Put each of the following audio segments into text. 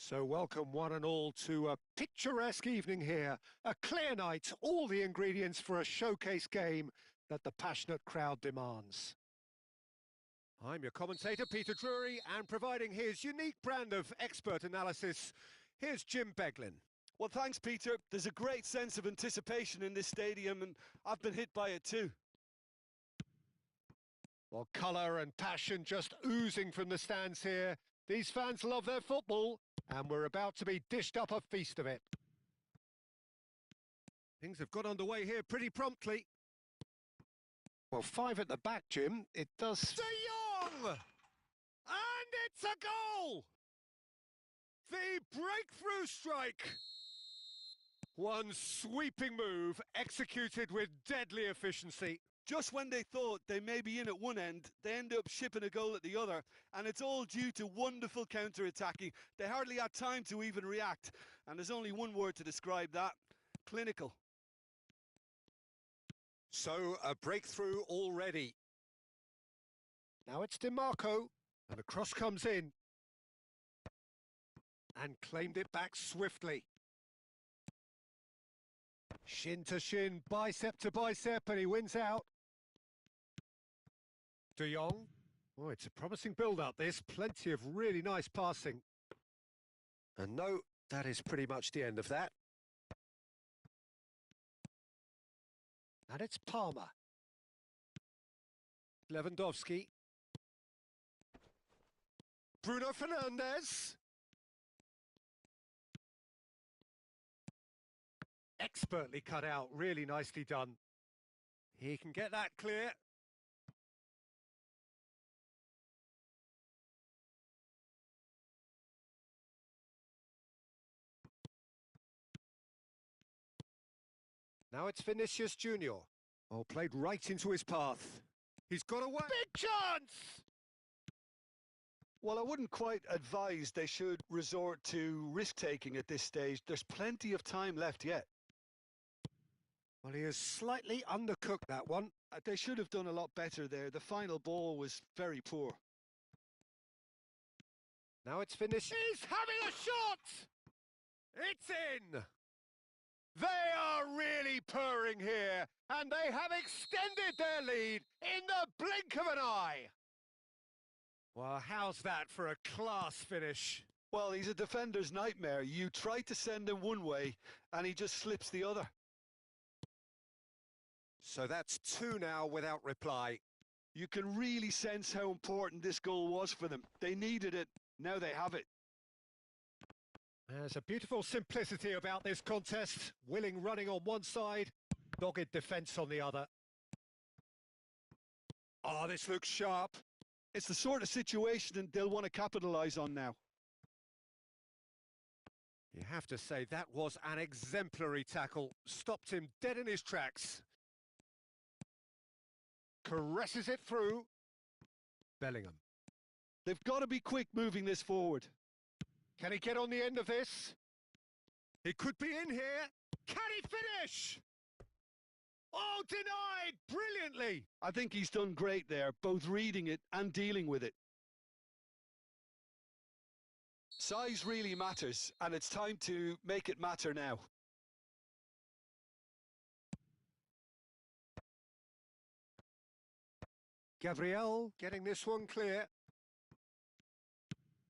So welcome one and all to a picturesque evening here. A clear night, all the ingredients for a showcase game that the passionate crowd demands. I'm your commentator, Peter Drury, and providing his unique brand of expert analysis, here's Jim Beglin. Well, thanks, Peter. There's a great sense of anticipation in this stadium, and I've been hit by it too. Well, colour and passion just oozing from the stands here. These fans love their football, and we're about to be dished up a feast of it. Things have got underway here pretty promptly. Well, 5 at the back, Jim. It does... De Jong! And it's a goal! The breakthrough strike! One sweeping move, executed with deadly efficiency. Just when they thought they may be in at one end, they end up shipping a goal at the other, and it's all due to wonderful counter-attacking. They hardly had time to even react, and there's only one word to describe that: clinical. So, a breakthrough already. Now it's DiMarco, and the cross comes in. And claimed it back swiftly. Shin to shin, bicep to bicep, and he wins out. De Jong. Oh, it's a promising build-up, this. Plenty of really nice passing. And no, that is pretty much the end of that. And it's Palmer. Lewandowski. Bruno Fernandes. Expertly cut out, really nicely done. He can get that clear. Now it's Vinicius Junior. Oh, played right into his path. He's got away. Big chance! Well, I wouldn't quite advise they should resort to risk-taking at this stage. There's plenty of time left yet. Well, he has slightly undercooked that one. They should have done a lot better there. The final ball was very poor. Now it's finished. He's having a shot! It's in! They are really purring here, and they have extended their lead in the blink of an eye. Well, how's that for a class finish? Well, he's a defender's nightmare. You try to send him one way, and he just slips the other. So that's 2 now without reply. You can really sense how important this goal was for them. They needed it. Now they have it. There's a beautiful simplicity about this contest. Willing running on one side, dogged defence on the other. Oh, this looks sharp. It's the sort of situation they'll want to capitalise on now. You have to say that was an exemplary tackle. Stopped him dead in his tracks. Caresses it through. Bellingham. They've got to be quick moving this forward. Can he get on the end of this? He could be in here. Can he finish? Oh, denied brilliantly. I think he's done great there, both reading it and dealing with it. Size really matters, and it's time to make it matter now. Gabriel getting this one clear.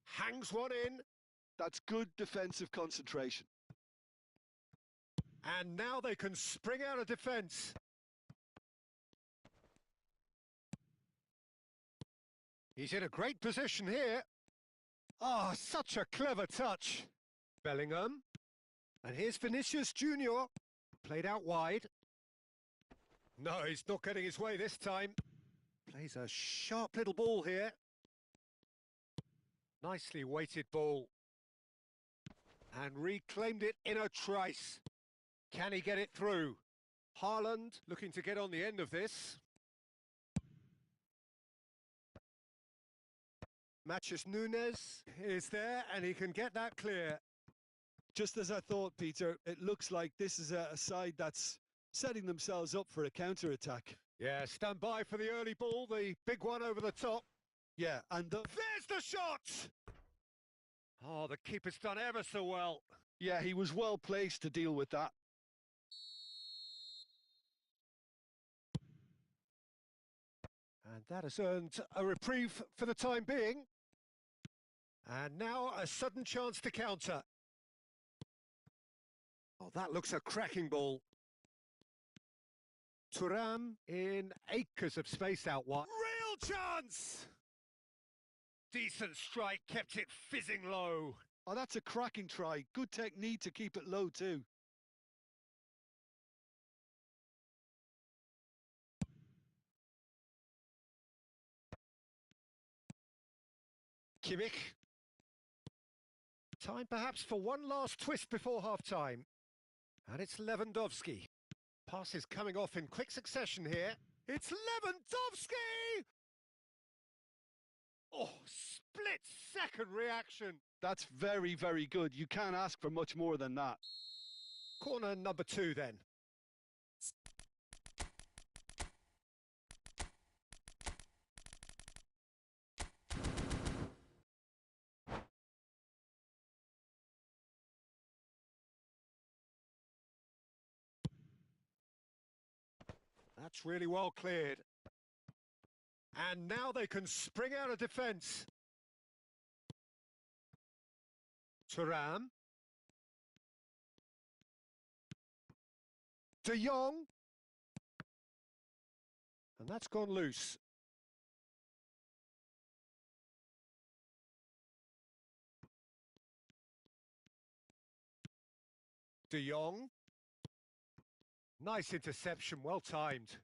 Hangs one in. That's good defensive concentration. And now they can spring out of defence. He's in a great position here. Oh, such a clever touch. Bellingham. And here's Vinicius Junior. Played out wide. No, he's not getting his way this time. Plays a sharp little ball here. Nicely weighted ball. And reclaimed it in a trice. Can he get it through? Haaland looking to get on the end of this. Matheus Nunes is there, and he can get that clear. Just as I thought, Peter, it looks like this is a side that's setting themselves up for a counter-attack. Yeah, stand by for the early ball, the big one over the top. Yeah, and there's the shot! Oh, the keeper's done ever so well. Yeah, he was well placed to deal with that. And that has earned a reprieve for the time being. And now a sudden chance to counter. Oh, that looks a cracking ball. Thuram in acres of space out wide. Real chance! Decent strike, kept it fizzing low. Oh, that's a cracking try. Good technique to keep it low too. Kimmich. Time perhaps for one last twist before half-time. And it's Lewandowski. Passes coming off in quick succession here. It's Lewandowski! Oh, split-second reaction. That's very, very good. You can't ask for much more than that. Corner number 2 then. That's really well cleared. And now they can spring out of defence. Thuram. De Jong. And that's gone loose. De Jong. Nice interception, well timed.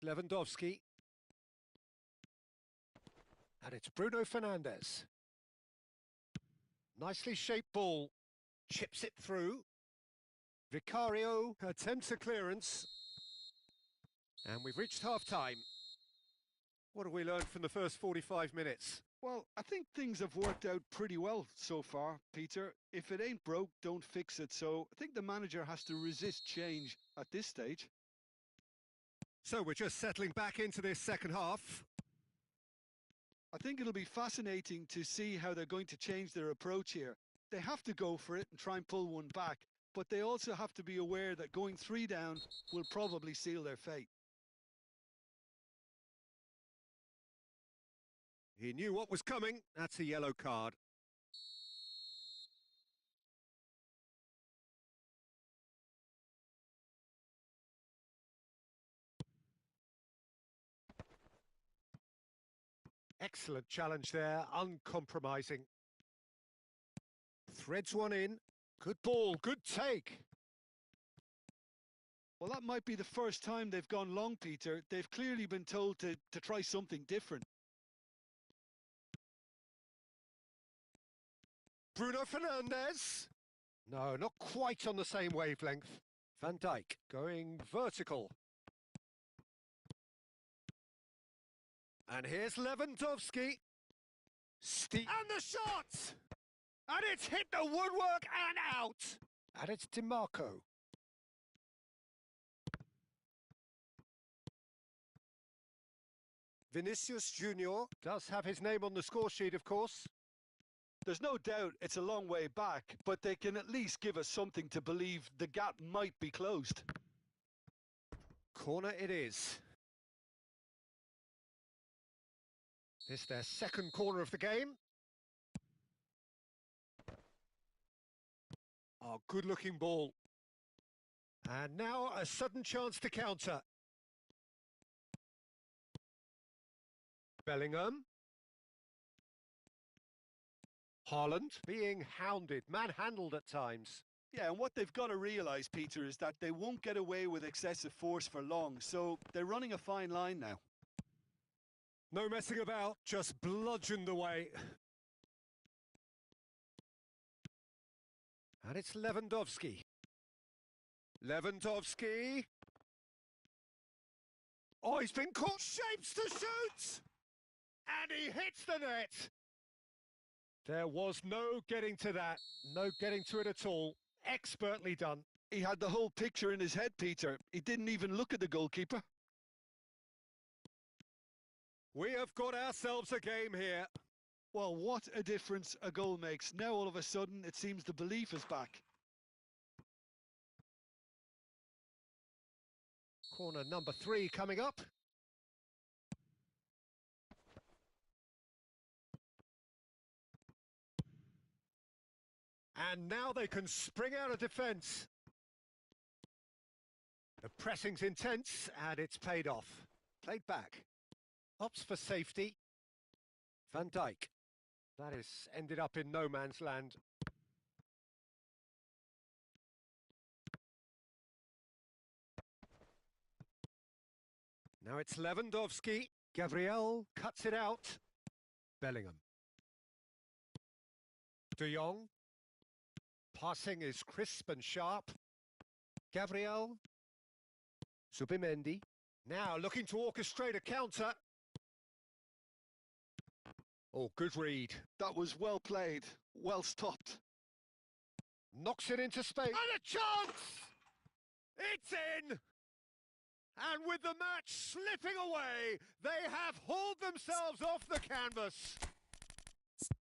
Lewandowski. And it's Bruno Fernandes. Nicely shaped ball. Chips it through. Vicario attempts a clearance. And we've reached half-time. What have we learned from the first 45 minutes? Well, I think things have worked out pretty well so far, Peter. If it ain't broke, don't fix it. So I think the manager has to resist change at this stage. So we're just settling back into this second half. I think it'll be fascinating to see how they're going to change their approach here. They have to go for it and try and pull one back, but they also have to be aware that going 3 down will probably seal their fate. He knew what was coming. That's a yellow card. Excellent challenge there, uncompromising. Threads one in. Good ball, good take. Well, that might be the first time they've gone long, Peter. They've clearly been told to try something different. Bruno Fernandes. No, not quite on the same wavelength. Van Dijk going vertical. And here's Lewandowski. And the shot! And it's hit the woodwork and out! And it's DiMarco. Vinicius Junior does have his name on the score sheet, of course. There's no doubt it's a long way back, but they can at least give us something to believe the gap might be closed. Corner it is. This their second corner of the game. Oh, good-looking ball. And now a sudden chance to counter. Bellingham. Haaland being hounded, manhandled at times. Yeah, and what they've got to realise, Peter, is that they won't get away with excessive force for long, so they're running a fine line now. No messing about, just bludgeoned away. And it's Lewandowski. Lewandowski. Oh, he's been caught. Shapes to shoot! And he hits the net. There was no getting to that. No getting to it at all. Expertly done. He had the whole picture in his head, Peter. He didn't even look at the goalkeeper. We have got ourselves a game here. Well, what a difference a goal makes. Now all of a sudden it seems the belief is back. Corner number 3 coming up. And now they can spring out of defence. The pressing's intense and it's paid off. Played back. Opts for safety. Van Dijk. That has ended up in no man's land. Now it's Lewandowski. Gabriel cuts it out. Bellingham. De Jong. Passing is crisp and sharp. Gabriel. Zubimendi. Now looking to orchestrate a counter. Oh, good read. That was well played, well stopped. Knocks it into space. And a chance! It's in! And with the match slipping away, they have hauled themselves off the canvas.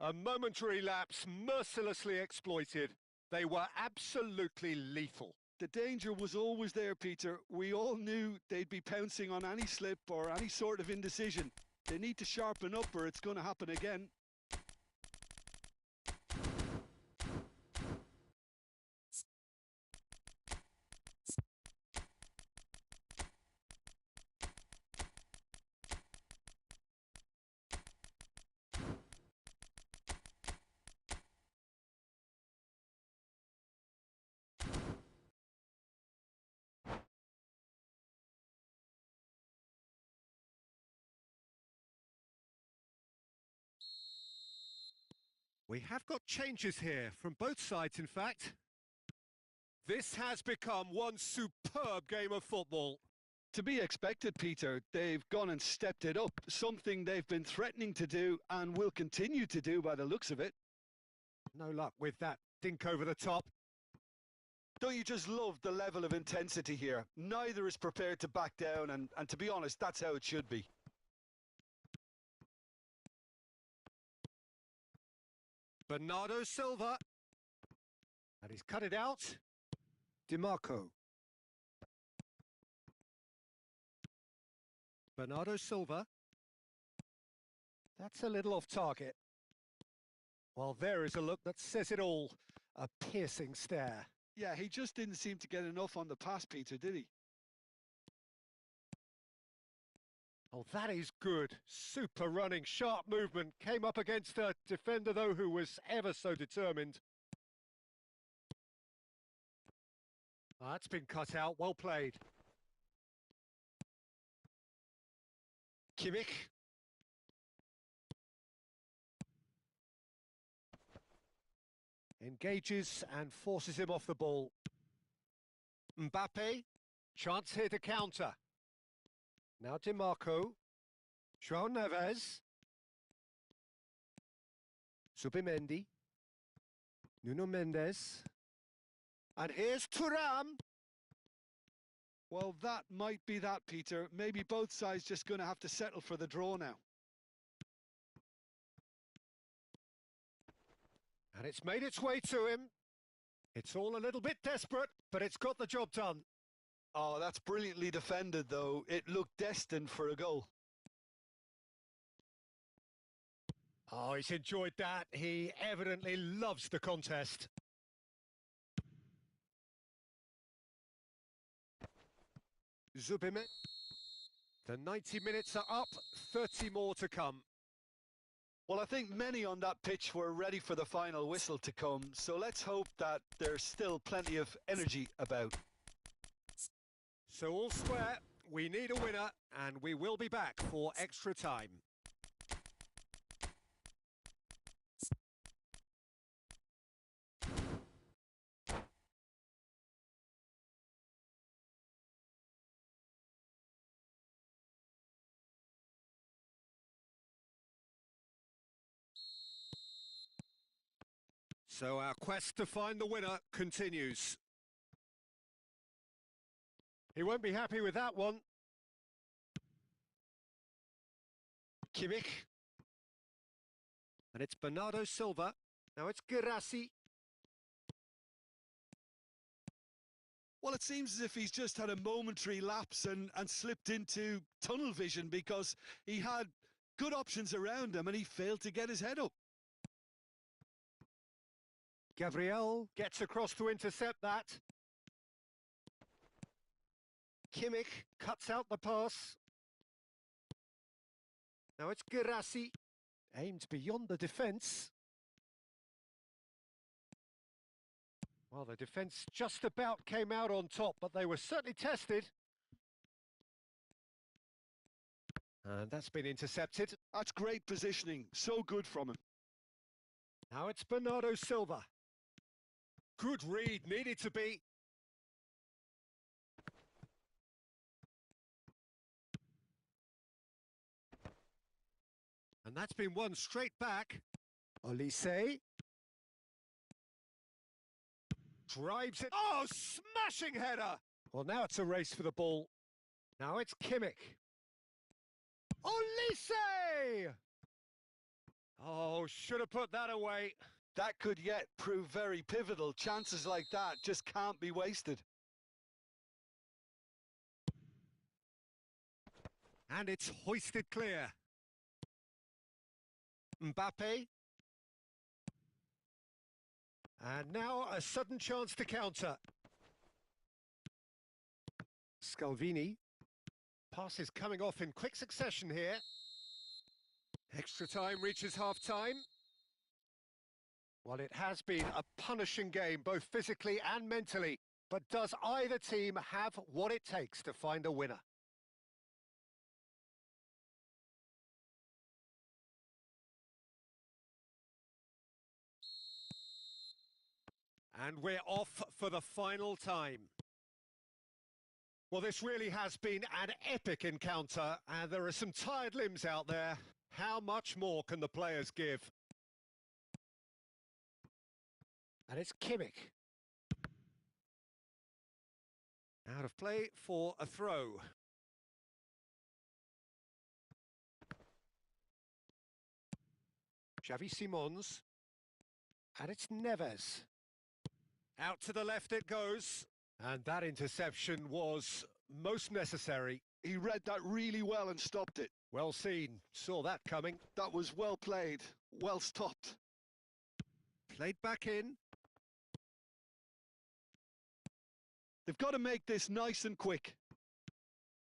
A momentary lapse mercilessly exploited. They were absolutely lethal. The danger was always there, Peter. We all knew they'd be pouncing on any slip or any sort of indecision. They need to sharpen up or it's going to happen again. We have got changes here, from both sides in fact. This has become one superb game of football. To be expected, Peter. They've gone and stepped it up, something they've been threatening to do and will continue to do by the looks of it. No luck with that dink over the top. Don't you just love the level of intensity here? Neither is prepared to back down and to be honest, that's how it should be. Bernardo Silva. And he's cut it out. DiMarco. Bernardo Silva. That's a little off target. Well, there is a look that says it all. A piercing stare. Yeah, he just didn't seem to get enough on the pass, Peter, did he? Oh, that is good. Super running, sharp movement. Came up against a defender, though, who was ever so determined. That's been cut out. Well played. Kimmich. Engages and forces him off the ball. Mbappe. Chance here to counter. Now DiMarco. João Neves. Zubimendi. Nuno Mendes. And here's Thuram. Well, that might be that, Peter. Maybe both sides just going to have to settle for the draw now. And it's made its way to him. It's all a little bit desperate, but it's got the job done. Oh, that's brilliantly defended, though. It looked destined for a goal. Oh, he's enjoyed that. He evidently loves the contest. Zubimendi. The 90 minutes are up, 30 more to come. Well, I think many on that pitch were ready for the final whistle to come, so let's hope that there's still plenty of energy about. So all square, we need a winner, and we will be back for extra time. So our quest to find the winner continues. He won't be happy with that one. Kimmich. And it's Bernardo Silva. Now it's Girassi. Well, it seems as if he's just had a momentary lapse and slipped into tunnel vision because he had good options around him and he failed to get his head up. Gabriel gets across to intercept that. Kimmich cuts out the pass. Now it's Girassi. Aimed beyond the defence. Well, the defence just about came out on top, but they were certainly tested. And that's been intercepted. That's great positioning. So good from him. Now it's Bernardo Silva. Good read, needed to be. And that's been won straight back. Olise. Drives it. Oh, smashing header! Well, now it's a race for the ball. Now it's Kimmich. Olise! Oh, should have put that away. That could yet prove very pivotal. Chances like that just can't be wasted. And it's hoisted clear. Mbappe. And now a sudden chance to counter. Scalvini. Passes coming off in quick succession here. Extra time reaches half-time. Well, it has been a punishing game, both physically and mentally. But does either team have what it takes to find a winner? And we're off for the final time. Well, this really has been an epic encounter, and there are some tired limbs out there. How much more can the players give? And it's Kimmich. Out of play for a throw. Xavi Simons. And it's Neves. Out to the left it goes. And that interception was most necessary. He read that really well and stopped it. Well seen. Saw that coming. That was well played. Well stopped. Played back in. They've got to make this nice and quick.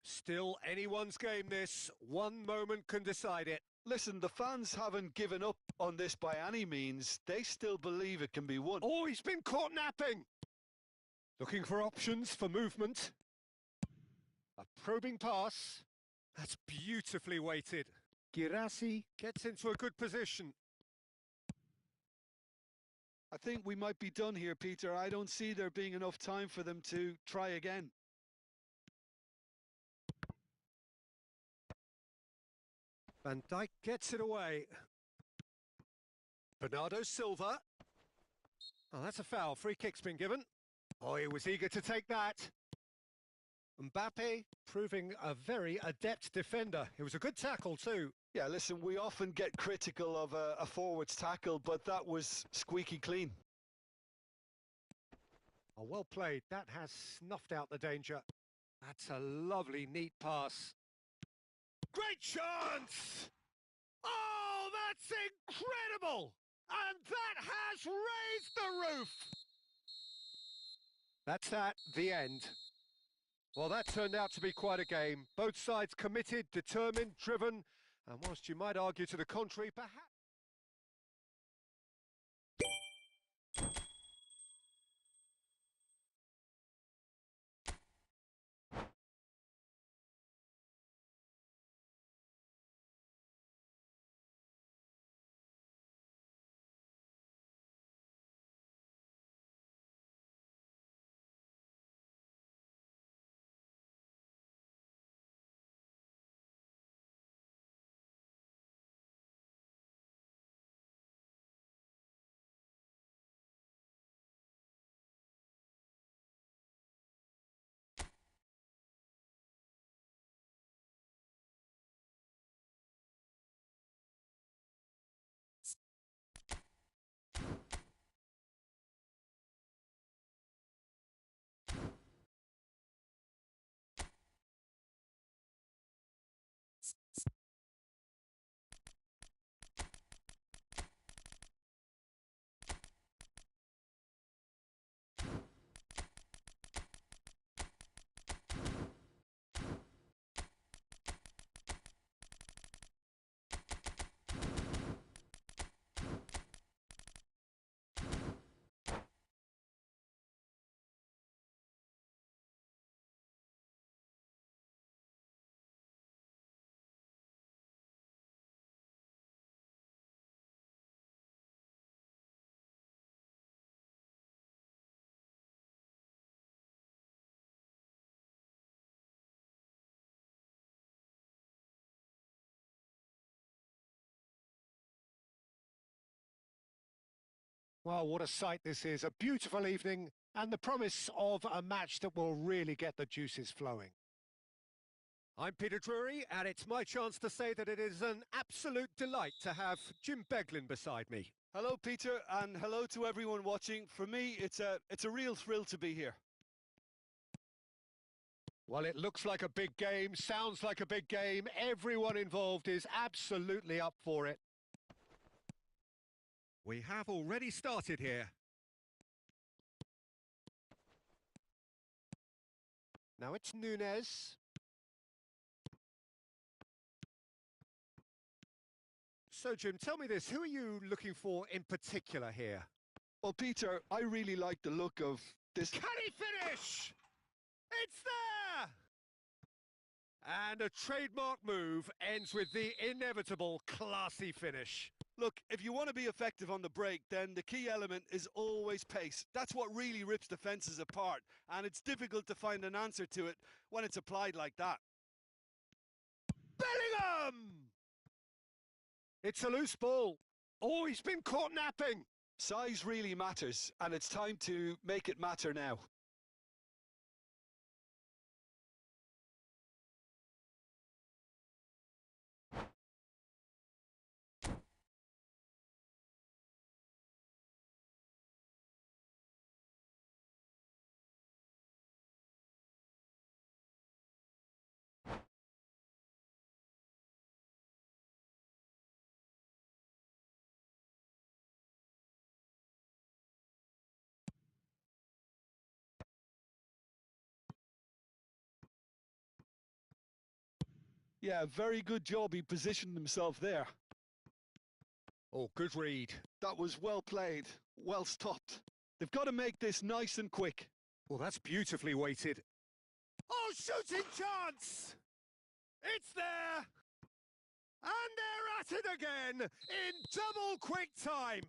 Still anyone's game this. One moment can decide it. Listen, the fans haven't given up on this by any means. They still believe it can be won. Oh, he's been caught napping. Looking for options for movement. A probing pass. That's beautifully weighted. Girassi gets into a good position. I think we might be done here, Peter. I don't see there being enough time for them to try again. Van Dijk gets it away. Bernardo Silva. Oh, that's a foul. Free kick's been given. Oh, he was eager to take that. Mbappe proving a very adept defender. It was a good tackle too. Yeah, listen, we often get critical of a forward's tackle, but that was squeaky clean. Oh, well played. That has snuffed out the danger. That's a lovely, neat pass. Great chance! Oh, that's incredible! And that has raised the roof! That's at the end. Well, that turned out to be quite a game. Both sides committed, determined, driven, and whilst you might argue to the contrary, perhaps... Well, what a sight this is. A beautiful evening and the promise of a match that will really get the juices flowing. I'm Peter Drury, and it's my chance to say that it is an absolute delight to have Jim Beglin beside me. Hello, Peter, and hello to everyone watching. For me, it's a real thrill to be here. Well, it looks like a big game, sounds like a big game. Everyone involved is absolutely up for it. We have already started here. Now it's Nunez. So, Jim, tell me this, who are you looking for in particular here? Well, Peter, I really like the look of this. Can he finish? It's there! And a trademark move ends with the inevitable classy finish. Look, if you want to be effective on the break, then the key element is always pace. That's what really rips defences apart, and it's difficult to find an answer to it when it's applied like that. Bellingham! It's a loose ball. Oh, he's been caught napping. Size really matters, and it's time to make it matter now. Yeah, very good job. He positioned himself there. Oh, good read. That was well played, well stopped. They've got to make this nice and quick. Well, that's beautifully weighted. Oh, shooting chance! It's there! And they're at it again in double quick time.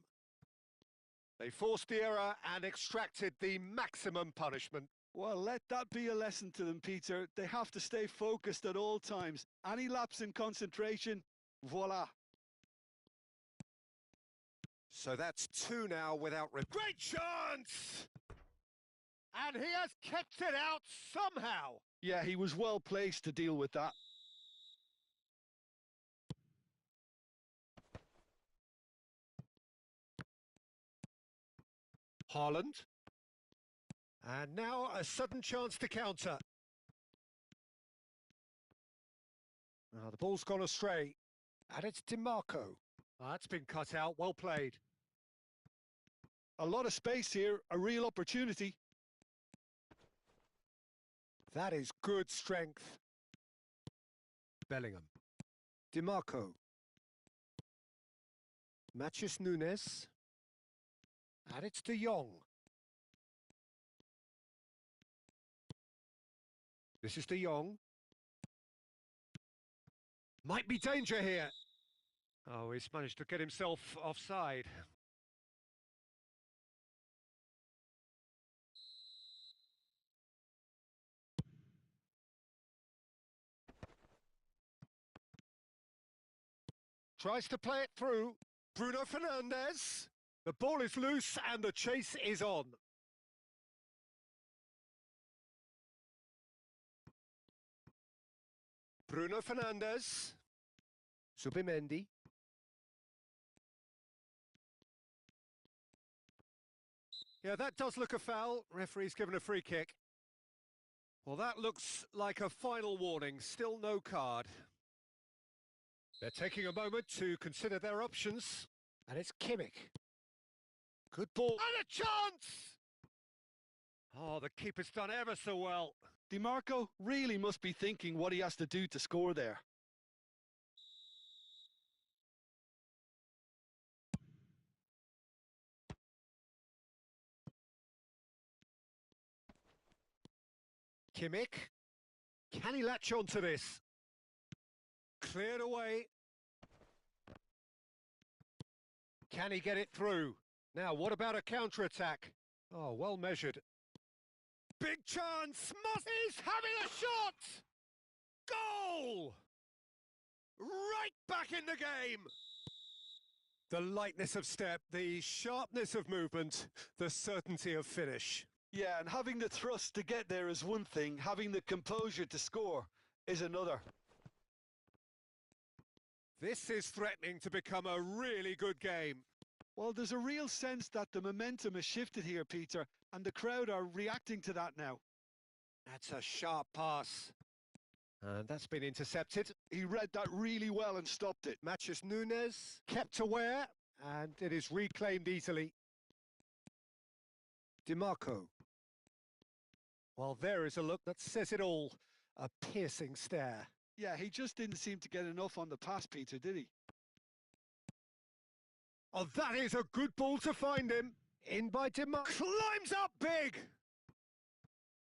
They forced the error and extracted the maximum punishment. Well, let that be a lesson to them, Peter. They have to stay focused at all times. Any lapse in concentration, voila. So that's two now without... Great chance! And he has kept it out somehow. Yeah, he was well placed to deal with that. Haaland. And now a sudden chance to counter. Now the ball's gone astray. And it's DiMarco. That's been cut out, well played. A lot of space here, a real opportunity. That is good strength. Bellingham. DiMarco. Matches Nunez. And it's De Jong. This is De Jong. Might be danger here. Oh, he's managed to get himself offside. Tries to play it through. Bruno Fernandes. The ball is loose and the chase is on. Bruno Fernandes. Subimendi. Yeah, that does look a foul. Referee's given a free kick. Well, that looks like a final warning. Still no card. They're taking a moment to consider their options. And it's Kimmich. Good ball. And a chance! Oh, the keeper's done ever so well. DiMarco really must be thinking what he has to do to score there. Kimmich. Can he latch on to this? Cleared away. Can he get it through? Now, what about a counter-attack? Oh, well measured. Big chance! He's having a shot! Goal! Right back in the game! The lightness of step, the sharpness of movement, the certainty of finish. Yeah, and having the thrust to get there is one thing, having the composure to score is another. This is threatening to become a really good game. Well, there's a real sense that the momentum has shifted here, Peter, and the crowd are reacting to that now. That's a sharp pass. And that's been intercepted. He read that really well and stopped it. Matches Nunes, kept aware, and it is reclaimed easily. DiMarco. Well, there is a look that says it all. A piercing stare. Yeah, he just didn't seem to get enough on the pass, Peter, did he? Oh, that is a good ball to find him. In by DiMarco. Climbs up big!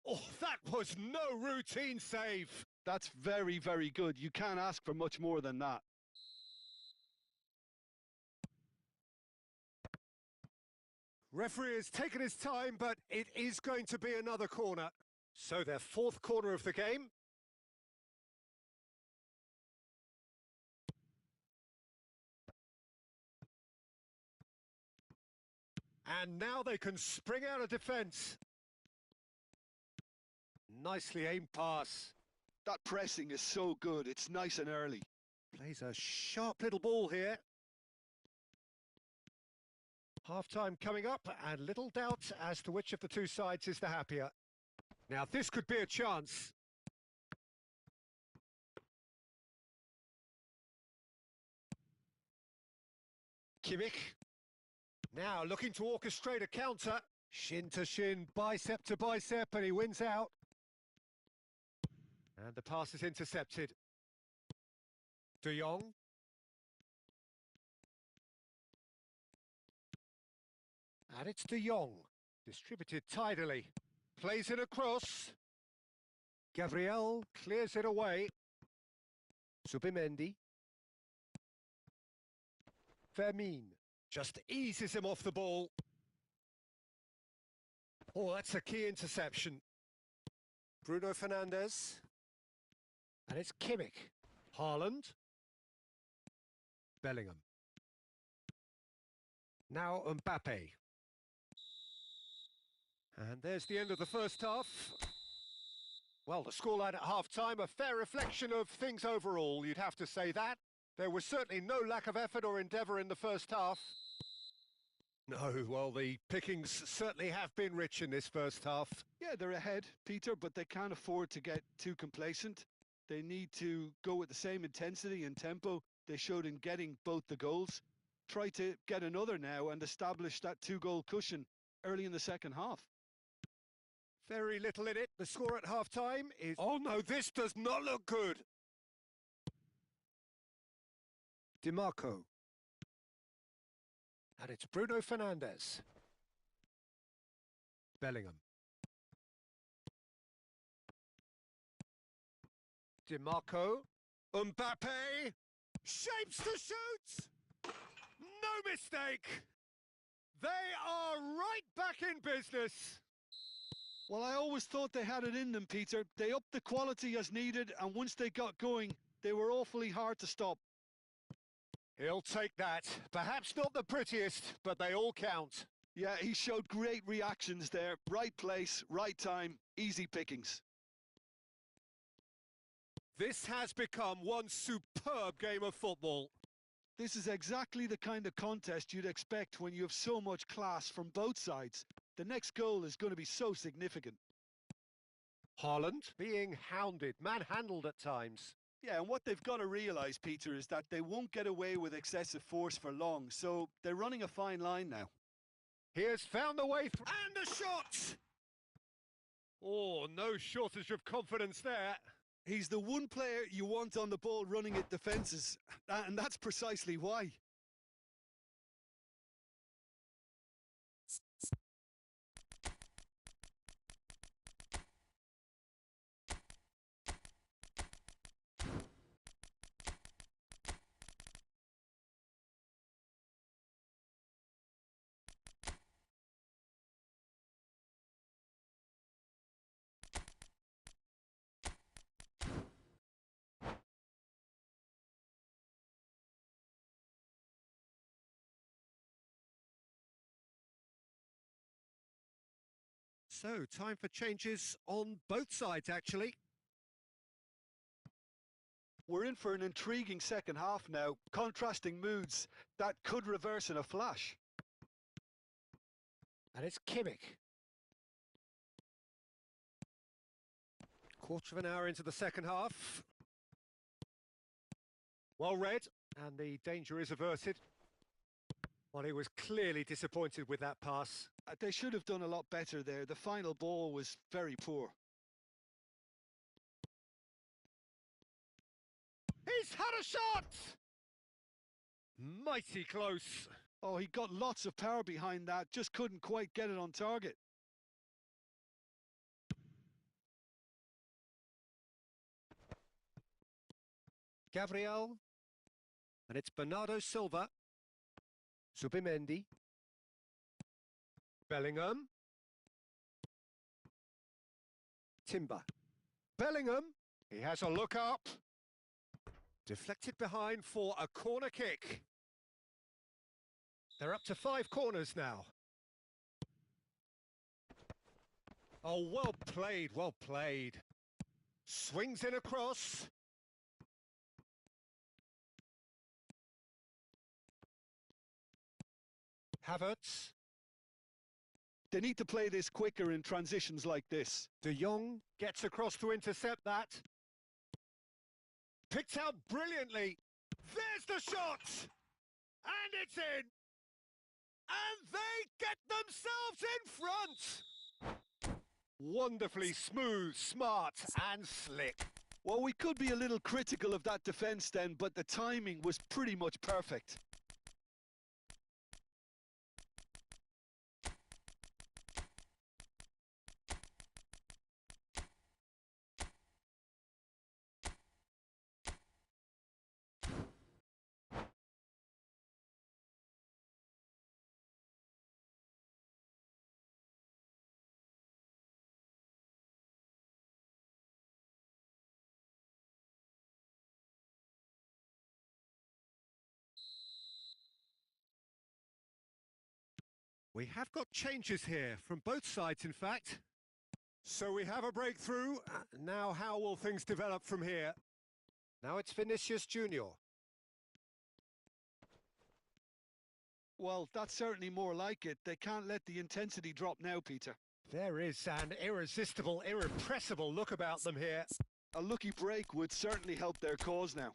Oh, that was no routine save. That's very, very good. You can't ask for much more than that. Referee has taken his time, but it is going to be another corner. So their fourth corner of the game. And now they can spring out of defence. Nicely aimed pass. That pressing is so good. It's nice and early. Plays a sharp little ball here. Half-time coming up, and little doubt as to which of the two sides is the happier. Now, this could be a chance. Kimmich. Now looking to orchestrate a counter. Shin to shin, bicep to bicep, and he wins out. And the pass is intercepted. De Jong. And it's De Jong. Distributed tidily. Plays it across. Gabriel clears it away. Subimendi. Fermin just eases him off the ball. Oh, that's a key interception. Bruno Fernandes. And it's Kimmich. Haaland. Bellingham. Now Mbappe. And there's the end of the first half. Well, the scoreline at half-time, a fair reflection of things overall, you'd have to say that. There was certainly no lack of effort or endeavour in the first half. No, well, the pickings certainly have been rich in this first half. Yeah, they're ahead, Peter, but they can't afford to get too complacent. They need to go with the same intensity and tempo they showed in getting both the goals. Try to get another now and establish that two-goal cushion early in the second half. Very little in it. The score at half-time is... Oh no, this does not look good. DiMarco. And it's Bruno Fernandes. Bellingham. DiMarco. Mbappe. Shapes to shoot! No mistake! They are right back in business. Well, I always thought they had it in them, Peter. They upped the quality as needed, and once they got going, they were awfully hard to stop. He'll take that. Perhaps not the prettiest, but they all count. Yeah, he showed great reactions there. Right place, right time, easy pickings. This has become one superb game of football. This is exactly the kind of contest you'd expect when you have so much class from both sides. The next goal is going to be so significant. Haaland being hounded, manhandled at times. Yeah, and what they've got to realise, Peter, is that they won't get away with excessive force for long, so they're running a fine line now. He has found the way through. And a shot! Oh, no shortage of confidence there. He's the one player you want on the ball running at defences, and that's precisely why. So, time for changes on both sides, actually. We're in for an intriguing second half now. Contrasting moods that could reverse in a flash. And it's Kimmich. Quarter of an hour into the second half. Well read, and the danger is averted. Well, he was clearly disappointed with that pass. They should have done a lot better there. The final ball was very poor. He's had a shot! Mighty close. Oh, he got lots of power behind that, just couldn't quite get it on target. Gabriel. And it's Bernardo Silva. Zubimendi. Bellingham. Timber. Bellingham. He has a look up. Deflected behind for a corner kick. They're up to 5 corners now. Oh, well played, well played. Swings in across. Havertz. They need to play this quicker in transitions like this. De Jong gets across to intercept that. Picked out brilliantly. There's the shot! And it's in! And they get themselves in front! Wonderfully smooth, smart and slick. Well, we could be a little critical of that defence then, but the timing was pretty much perfect. We have got changes here, from both sides in fact. So we have a breakthrough. Now how will things develop from here? Now it's Vinicius Junior. Well, that's certainly more like it. They can't let the intensity drop now, Peter. There is an irresistible, irrepressible look about them here. A lucky break would certainly help their cause now.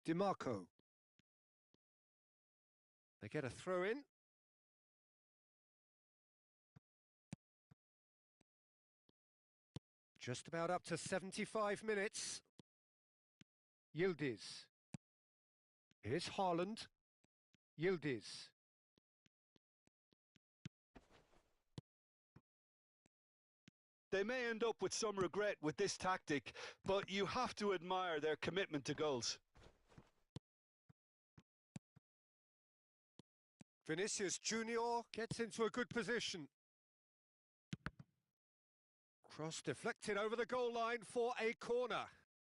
DiMarco. They get a throw in. Just about up to 75 minutes. Yildiz. Here's Haaland. Yildiz. They may end up with some regret with this tactic, but you have to admire their commitment to goals. Vinicius Junior gets into a good position. Cross deflected over the goal line for a corner.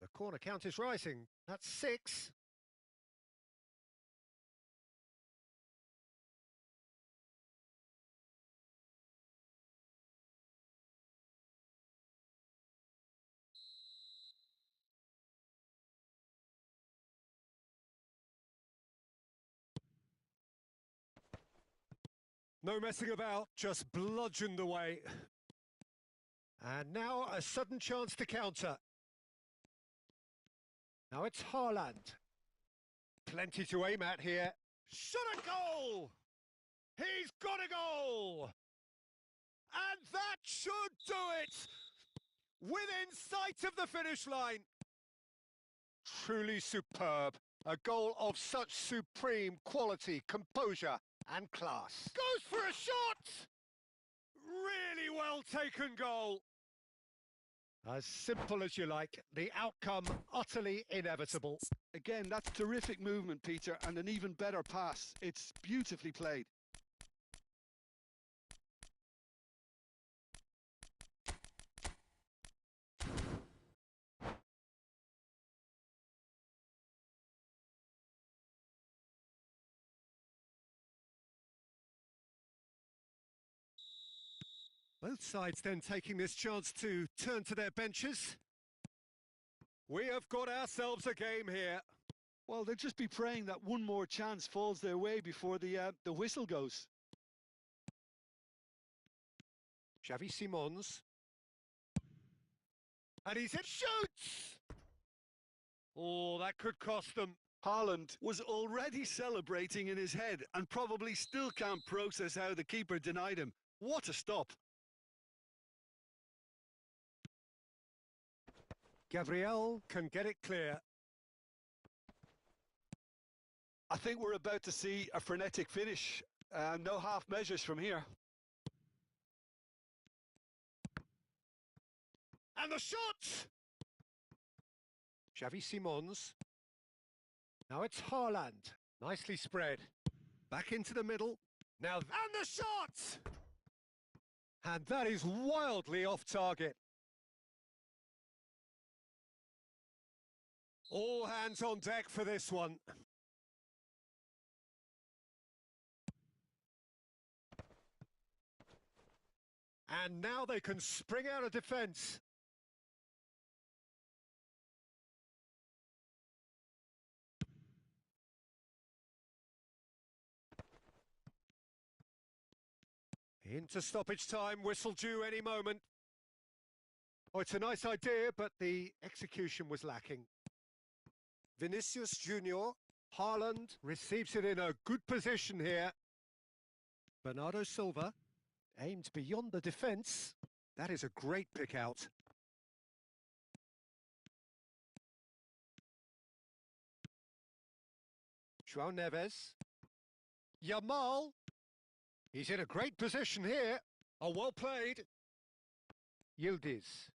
The corner count is rising. That's 6. No messing about, just bludgeoned away. And now a sudden chance to counter. Now it's Haaland. Plenty to aim at here. Shot a goal! He's got a goal! And that should do it! Within sight of the finish line. Truly superb. A goal of such supreme quality, composure and class. Goes for a shot! Really well taken goal. As simple as you like, the outcome utterly inevitable. Again, that's terrific movement, Peter, and an even better pass. It's beautifully played. Both sides then taking this chance to turn to their benches. We have got ourselves a game here. Well, they'll just be praying that one more chance falls their way before the whistle goes. Xavi Simons. And he's hit, shoots! Oh, that could cost them. Haaland was already celebrating in his head and probably still can't process how the keeper denied him. What a stop. Gabriel can get it clear. I think we're about to see a frenetic finish. No half measures from here. And the shot! Xavi Simons. Now it's Haaland. Nicely spread. Back into the middle. Now, and the shot! And that is wildly off target. All hands on deck for this one. And now they can spring out of defence. Into stoppage time, whistle due any moment. Oh, it's a nice idea, but the execution was lacking. Vinicius Junior, Haaland receives it in a good position here. Bernardo Silva aimed beyond the defence. That is a great pick out. João Neves. Yamal. He's in a great position here. Oh, well played. Yildiz.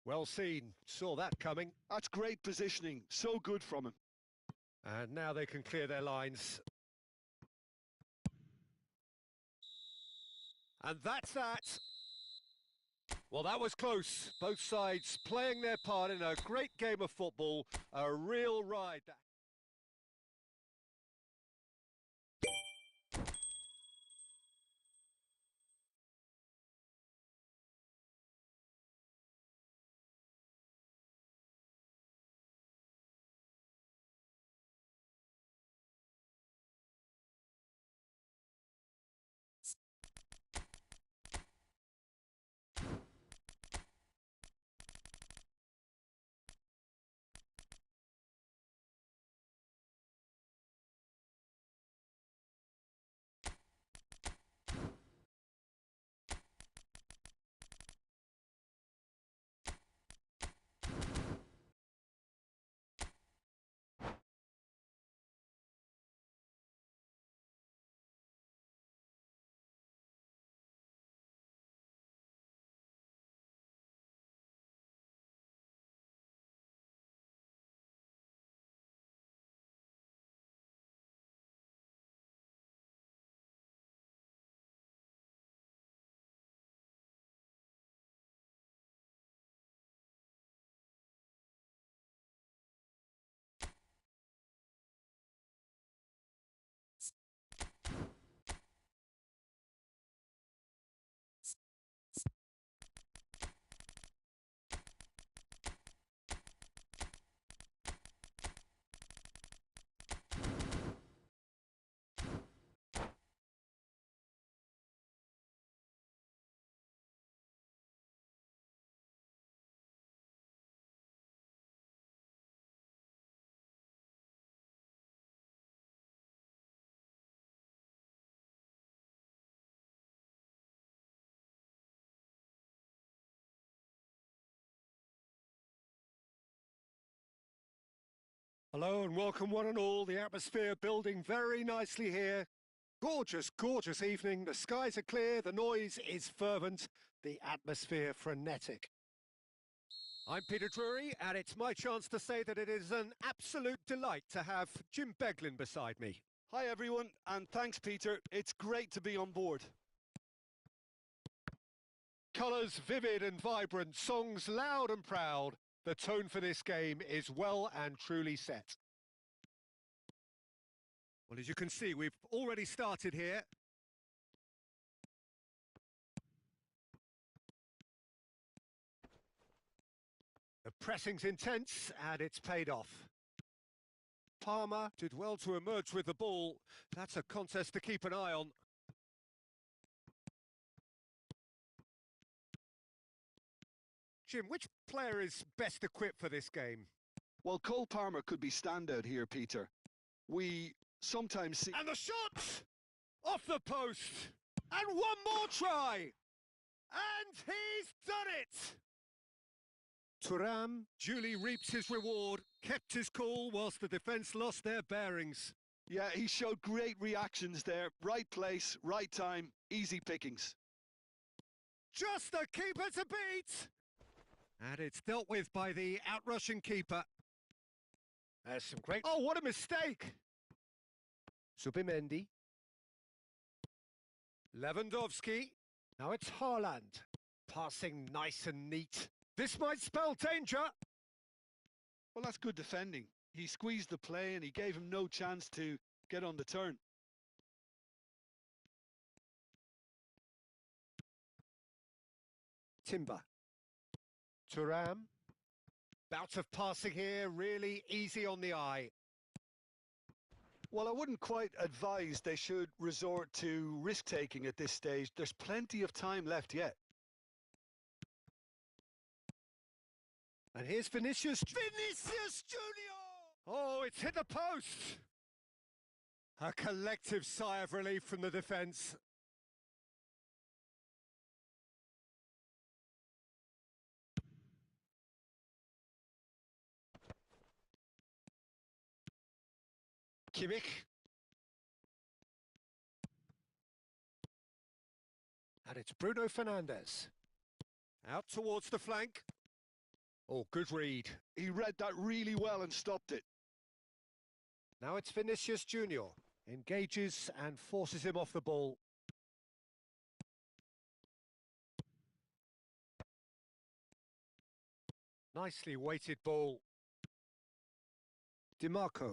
Well seen. Saw that coming. That's great positioning. So good from him. And now they can clear their lines. And that's that. Well, that was close. Both sides playing their part in a great game of football. A real ride. Hello and welcome one and all. The atmosphere building very nicely here. Gorgeous, gorgeous evening. The skies are clear, the noise is fervent, the atmosphere frenetic. I'm Peter Drury, and it's my chance to say that it is an absolute delight to have Jim Beglin beside me. Hi everyone, and thanks Peter. It's great to be on board. Colours vivid and vibrant, songs loud and proud. The tone for this game is well and truly set. Well, as you can see, we've already started here. The pressing's intense, and it's paid off. Palmer did well to emerge with the ball. That's a contest to keep an eye on. Jim, which player is best equipped for this game? Well, Cole Palmer could be standout here, Peter. We sometimes see... And the shot! Off the post! And one more try! And he's done it! Thuram duly reaps his reward, kept his cool whilst the defence lost their bearings. Yeah, he showed great reactions there. Right place, right time, easy pickings. Just the keeper to beat! And it's dealt with by the out-rushing keeper. There's some great... Oh, what a mistake! Subimendi. Lewandowski. Now it's Haaland. Passing nice and neat. This might spell danger. Well, that's good defending. He squeezed the play and he gave him no chance to get on the turn. Timber. Thuram. Bout of passing here, really easy on the eye. Well, I wouldn't quite advise they should resort to risk-taking at this stage. There's plenty of time left yet. And here's Vinicius. Vinicius Junior! Oh, it's hit the post! A collective sigh of relief from the defence. Kimmich. And it's Bruno Fernandes. Out towards the flank. Oh, good read. He read that really well and stopped it. Now it's Vinicius Junior. Engages and forces him off the ball. Nicely weighted ball. DiMarco.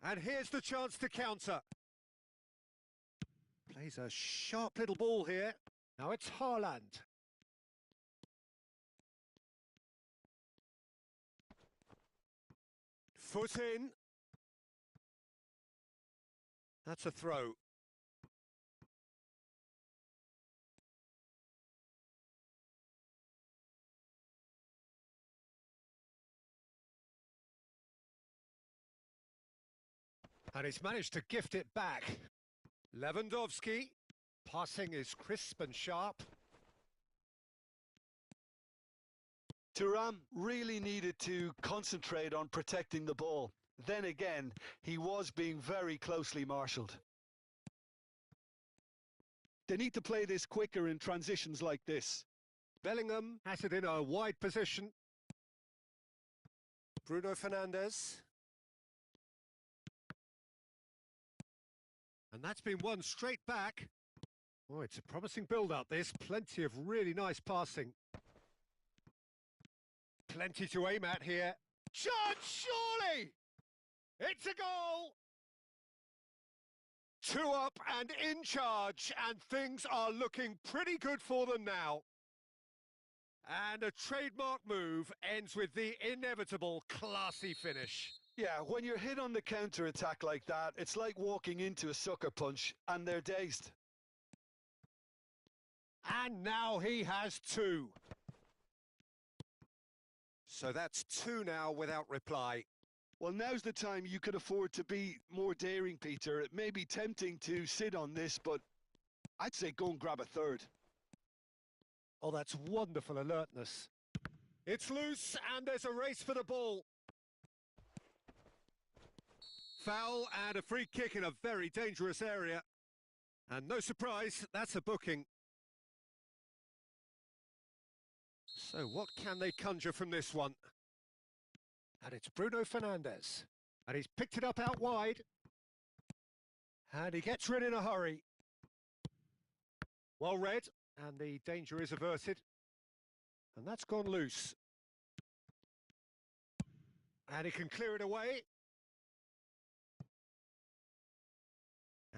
And here's the chance to counter. Plays a sharp little ball here. Now it's Haaland. Foot in. That's a throw. And he's managed to gift it back. Lewandowski. Passing is crisp and sharp. Thuram really needed to concentrate on protecting the ball. Then again, he was being very closely marshalled. They need to play this quicker in transitions like this. Bellingham has it in a wide position. Bruno Fernandes. And that's been won straight back. Oh, it's a promising build-up, this. Plenty of really nice passing. Plenty to aim at here. Shot, surely! It's a goal! 2 up and in charge, and things are looking pretty good for them now. And a trademark move ends with the inevitable classy finish. Yeah, when you're hit on the counter-attack like that, it's like walking into a sucker punch, and they're dazed. And now he has 2. So that's 2 now without reply. Well, now's the time you could afford to be more daring, Peter. It may be tempting to sit on this, but I'd say go and grab a third. Oh, that's wonderful alertness. It's loose, and there's a race for the ball. foul and a free kick in a very dangerous area. And no surprise, that's a booking. So what can they conjure from this one? And it's Bruno Fernandes. And he's picked it up out wide. And he gets rid in a hurry. Well read, and the danger is averted. And that's gone loose. And he can clear it away.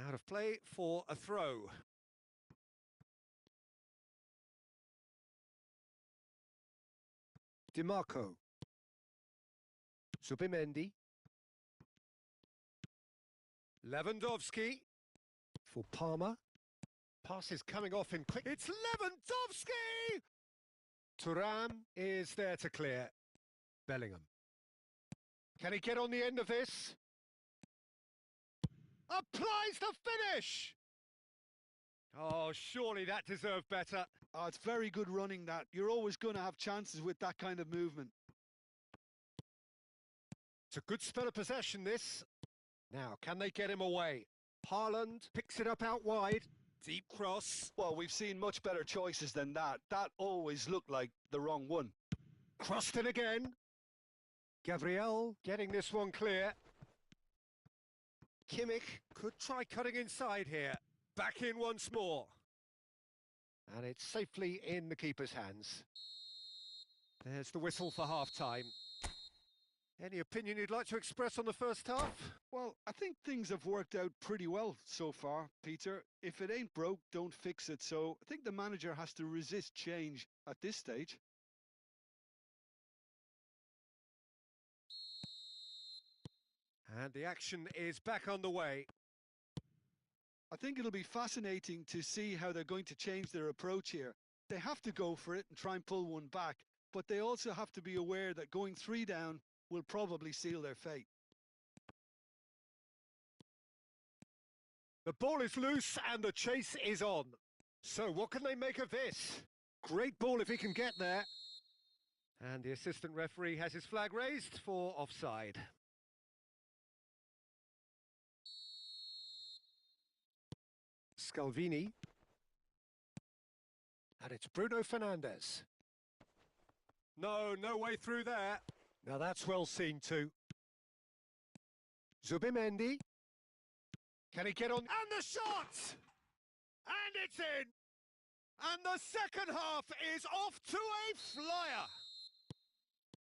Out of play for a throw. DiMarco. Zubimendi. Lewandowski. For Palmer. Pass is coming off in quick. It's Lewandowski! Thuram is there to clear. Bellingham. Can he get on the end of this? Applies the finish! Oh, surely that deserved better. Oh, it's very good running, that. You're always going to have chances with that kind of movement. It's a good spell of possession, this. Now, can they get him away? Haaland picks it up out wide. Deep cross. Well, we've seen much better choices than that. That always looked like the wrong one. Crossed in again. Gabriel getting this one clear. Kimmich could try cutting inside here. Back in once more. And it's safely in the keeper's hands. There's the whistle for half-time. Any opinion you'd like to express on the first half? Well, I think things have worked out pretty well so far, Peter. If it ain't broke, don't fix it. So I think the manager has to resist change at this stage. And the action is back on the way. I think it'll be fascinating to see how they're going to change their approach here. They have to go for it and try and pull one back, but they also have to be aware that going 3 down will probably seal their fate. The ball is loose and the chase is on. So what can they make of this? Great ball if he can get there. And the assistant referee has his flag raised for offside. Scalvini. And it's Bruno Fernandes. No way through there. Now that's well seen too. Zubimendi. Can he get on? And the shot! And it's in! And the second half is off to a flyer!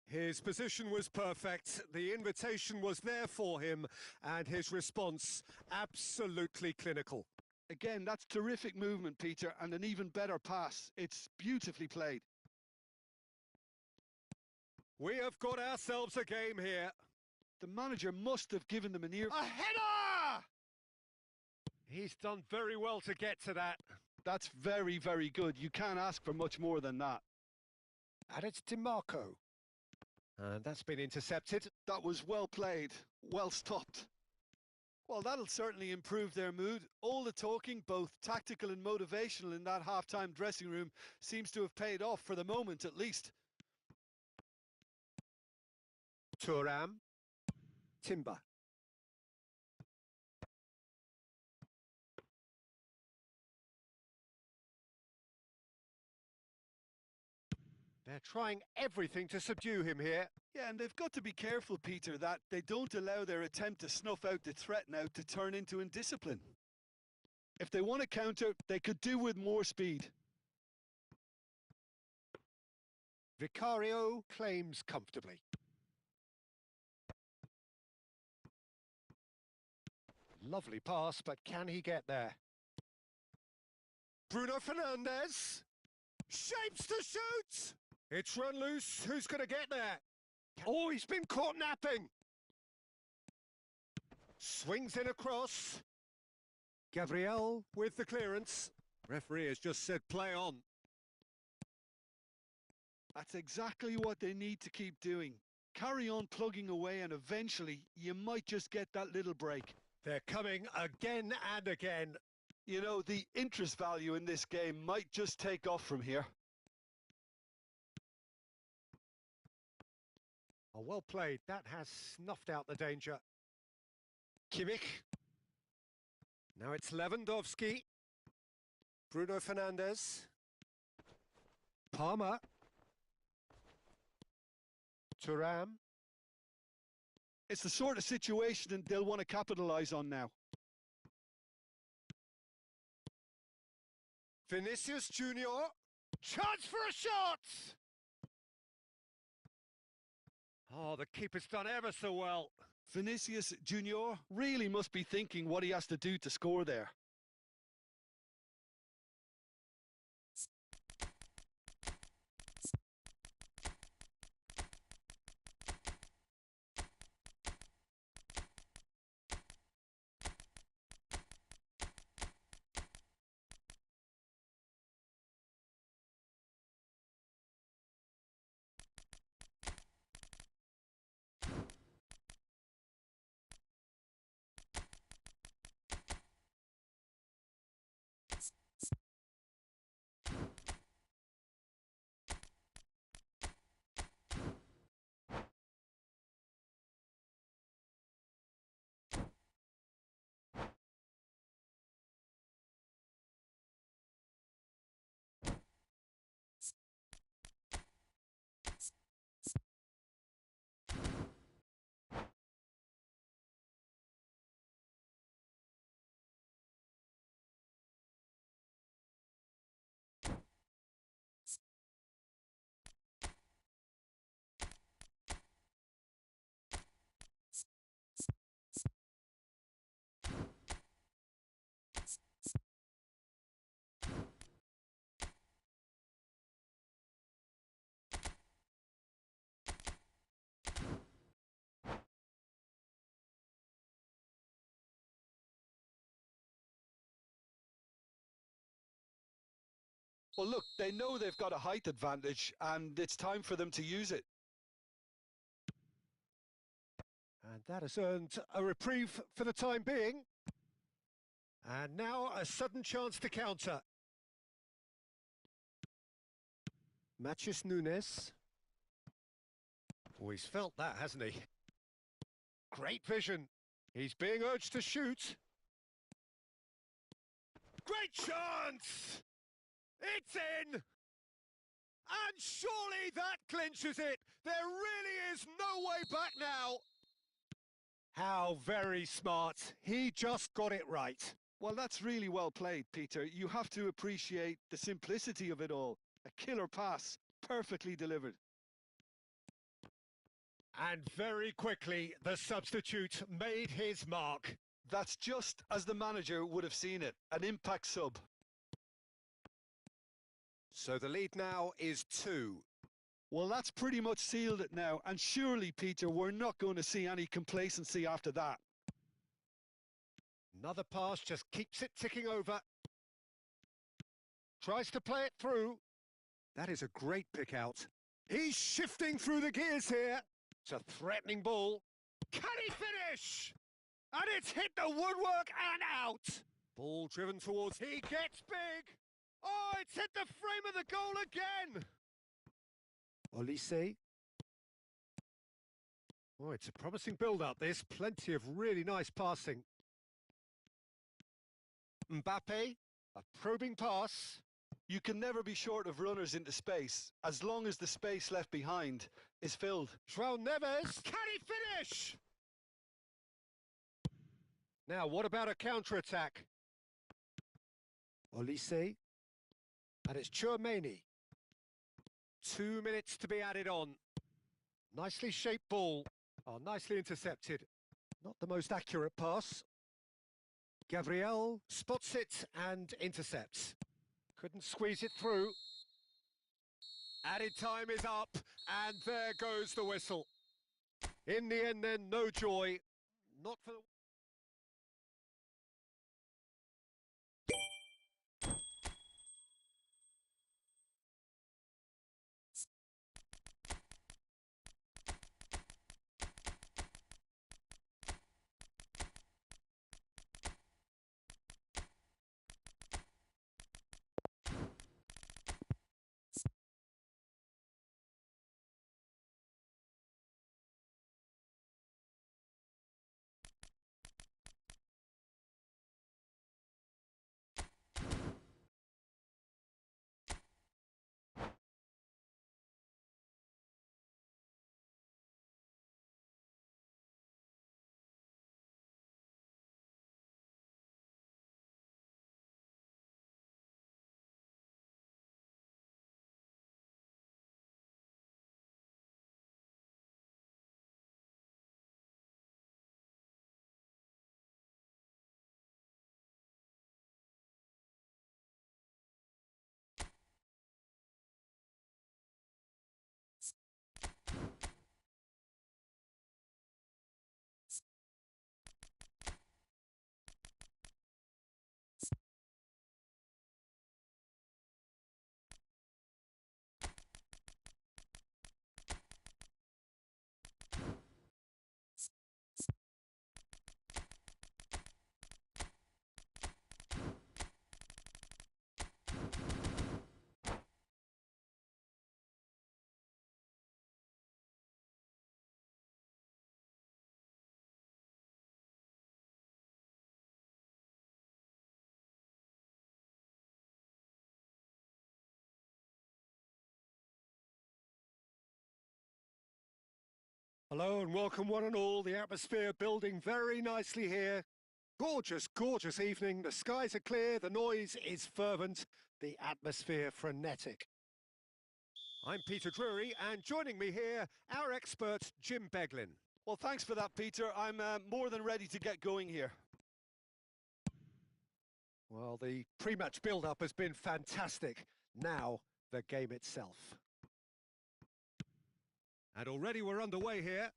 His position was perfect, the invitation was there for him, and his response absolutely clinical. Again, that's terrific movement, Peter, and an even better pass. It's beautifully played. We have got ourselves a game here. The manager must have given them an ear. A header! He's done very well to get to that. That's very, very good. You can't ask for much more than that. And it's DiMarco. And that's been intercepted. That was well played, well stopped. Well, that'll certainly improve their mood. All the talking, both tactical and motivational in that half-time dressing room, seems to have paid off for the moment at least. Thuram. Timber. They're trying everything to subdue him here. Yeah, and they've got to be careful, Peter, that they don't allow their attempt to snuff out the threat now to turn into indiscipline. If they want to counter, they could do with more speed. Vicario claims comfortably. Lovely pass, but can he get there? Bruno Fernandes. Shapes to shoot! It's run loose. Who's going to get there? Oh, he's been caught napping. Swings in across. Gabriel with the clearance. Referee has just said play on. That's exactly what they need to keep doing. Carry on plugging away and eventually you might just get that little break. They're coming again and again. You know, the interest value in this game might just take off from here. Oh, well played. That has snuffed out the danger. Kimmich. Now it's Lewandowski. Bruno Fernandes. Palmer. Thuram. It's the sort of situation they'll want to capitalise on now. Vinicius Junior. Chance for a shot! Oh, the keeper's done ever so well. Vinicius Junior really must be thinking what he has to do to score there. Well, look, they know they've got a height advantage, and it's time for them to use it. And that has earned a reprieve for the time being. And now a sudden chance to counter. Matheus Nunes. Oh, he's felt that, hasn't he? Great vision. He's being urged to shoot. Great chance! It's in! And surely that clinches it. There really is no way back now. How very smart. He just got it right. Well, that's really well played, Peter. You have to appreciate the simplicity of it all. A killer pass, perfectly delivered. And very quickly, the substitute made his mark. That's just as the manager would have seen it, an impact sub. So the lead now is 2. Well, that's pretty much sealed it now, and surely, Peter, we're not going to see any complacency after that. Another pass just keeps it ticking over. Tries to play it through. That is a great pick out. He's shifting through the gears here. It's a threatening ball. Can he finish? And it's hit the woodwork and out. Ball driven towards. He gets big. Oh, it's hit the frame of the goal again. Olise. Oh, it's a promising build-up, this. Plenty of really nice passing. Mbappe, a probing pass. You can never be short of runners into space, as long as the space left behind is filled. João Neves, can he finish? Now, what about a counter-attack? Olise, and it's Tchouaméni. 2 minutes to be added on. Nicely shaped ball. Oh, nicely intercepted. Not the most accurate pass. Gabriel spots it and intercepts. Couldn't squeeze it through. Added time is up, and there goes the whistle. In the end then, no joy. Not for the... Hello and welcome one and all. The atmosphere building very nicely here. Gorgeous, gorgeous evening. The skies are clear, the noise is fervent, the atmosphere frenetic. I'm Peter Drury, and joining me here, our expert, Jim Beglin. Well, thanks for that, Peter. I'm more than ready to get going here. Well, the pre-match build-up has been fantastic. Now, the game itself. And already we're underway here.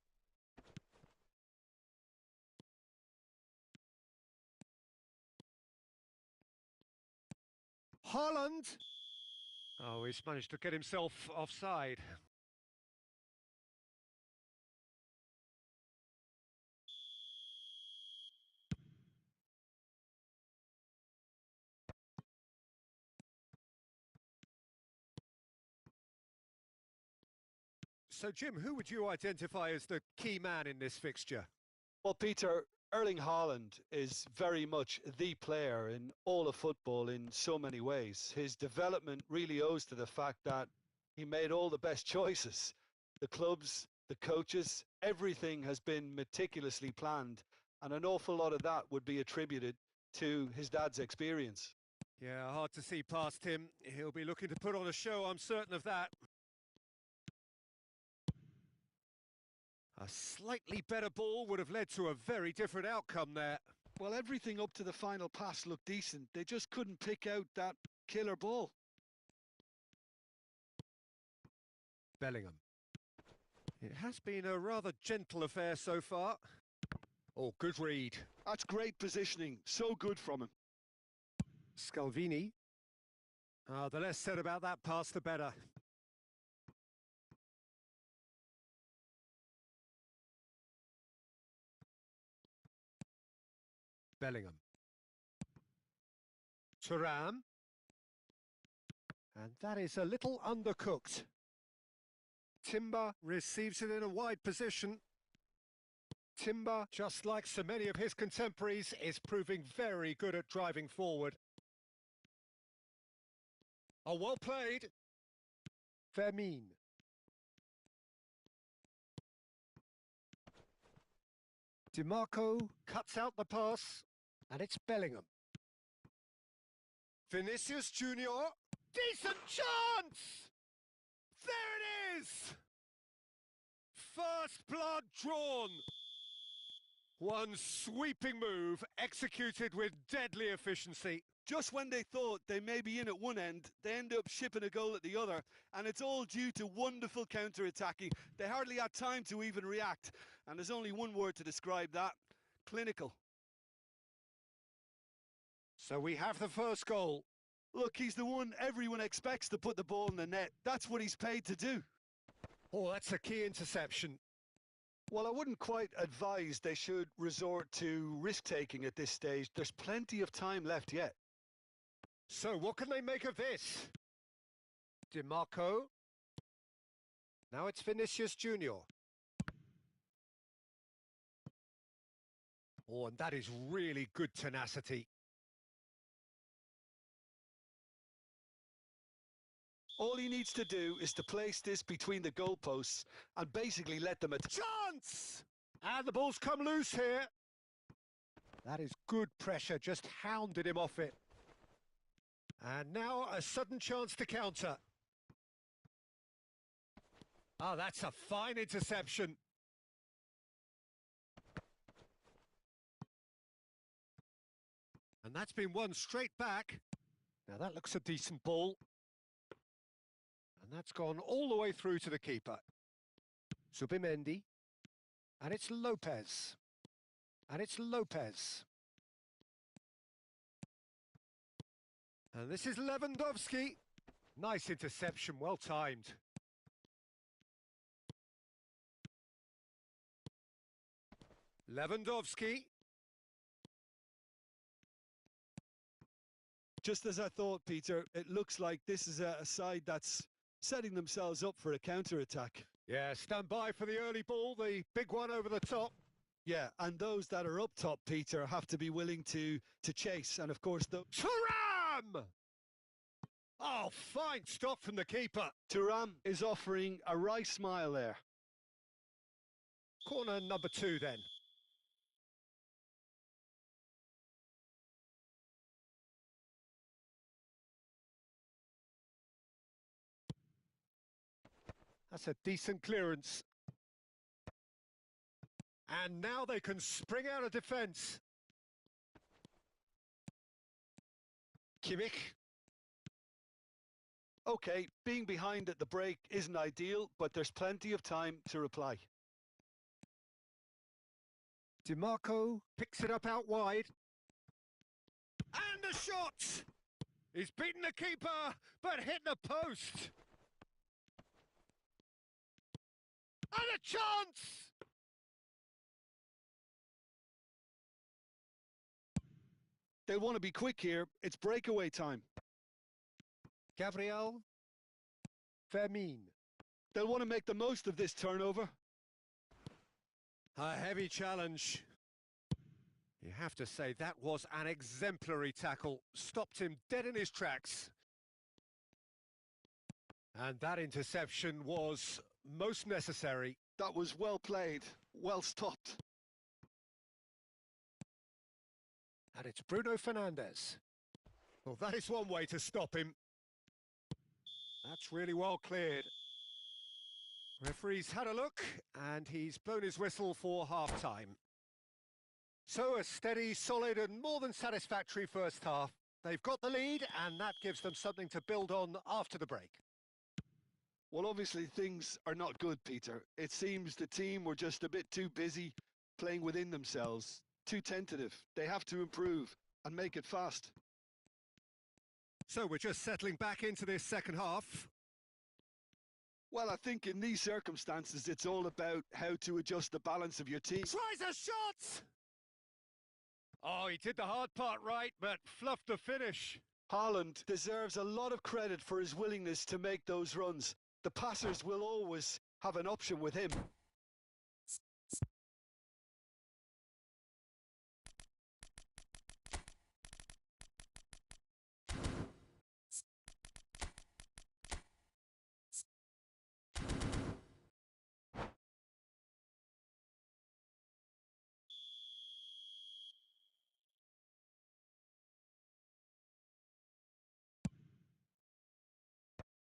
Haaland. Oh, he's managed to get himself offside. So, Jim, who would you identify as the key man in this fixture? Well, Peter, Erling Haaland is very much the player in all of football in so many ways. His development really owes to the fact that he made all the best choices. The clubs, the coaches, everything has been meticulously planned, and an awful lot of that would be attributed to his dad's experience. Yeah, hard to see past him. He'll be looking to put on a show, I'm certain of that. A slightly better ball would have led to a very different outcome there. Well, everything up to the final pass looked decent. They just couldn't pick out that killer ball. Bellingham. It has been a rather gentle affair so far. Oh, good read. That's great positioning. So good from him. Scalvini. The less said about that pass, the better. Bellingham. Thuram. And that is a little undercooked. Timber receives it in a wide position. Timber, just like so many of his contemporaries, is proving very good at driving forward. Oh, well played. Vermin. DiMarco cuts out the pass, and it's Bellingham. Vinicius Junior. Decent chance! There it is! First blood drawn. One sweeping move executed with deadly efficiency. Just when they thought they may be in at one end, they end up shipping a goal at the other, and it's all due to wonderful counter-attacking. They hardly had time to even react, and there's only one word to describe that: clinical. So we have the first goal. Look, he's the one everyone expects to put the ball in the net. That's what he's paid to do. Oh, that's a key interception. Well, I wouldn't quite advise they should resort to risk-taking at this stage. There's plenty of time left yet. So what can they make of this? DiMarco. Now it's Vinicius Junior. Oh, and that is really good tenacity. All he needs to do is to place this between the goalposts and basically let them attack. Chance! And the ball's come loose here. That is good pressure, just hounded him off it. And now a sudden chance to counter. Oh, that's a fine interception. And that's been won straight back. Now that looks a decent ball. And that's gone all the way through to the keeper. Subimendi. And it's Lopez. And it's Lopez. And this is Lewandowski. Nice interception, well timed. Lewandowski. Just as I thought, Peter, it looks like this is a side that's setting themselves up for a counter-attack. Yeah, stand by for the early ball, the big one over the top. Yeah, and those that are up top, Peter, have to be willing to chase. And, of course, the... Thuram! Oh, fine stop from the keeper. Thuram is offering a wry smile there. Corner number 2 then. That's a decent clearance. And now they can spring out of defence. Kimmich. OK, being behind at the break isn't ideal, but there's plenty of time to reply. DiMarco picks it up out wide. And the shot! He's beaten the keeper, but hit the post. And a chance! They'll want to be quick here. It's breakaway time. Gabriel Vermin. They'll want to make the most of this turnover. A heavy challenge. You have to say that was an exemplary tackle. Stopped him dead in his tracks. And that interception was most necessary. That was well played, well stopped. And it's Bruno Fernandes. Well, that is one way to stop him. That's really well cleared. Referee's had a look, and he's blown his whistle for half-time. So a steady, solid and more than satisfactory first half. They've got the lead, and that gives them something to build on after the break. Well, obviously things are not good, Peter. It seems the team were just a bit too busy playing within themselves, too tentative. They have to improve and make it fast. So we're just settling back into this second half. Well, I think in these circumstances, it's all about how to adjust the balance of your team. Tries a shot! Oh, he did the hard part right, but fluffed the finish. Haaland deserves a lot of credit for his willingness to make those runs. The passers will always have an option with him.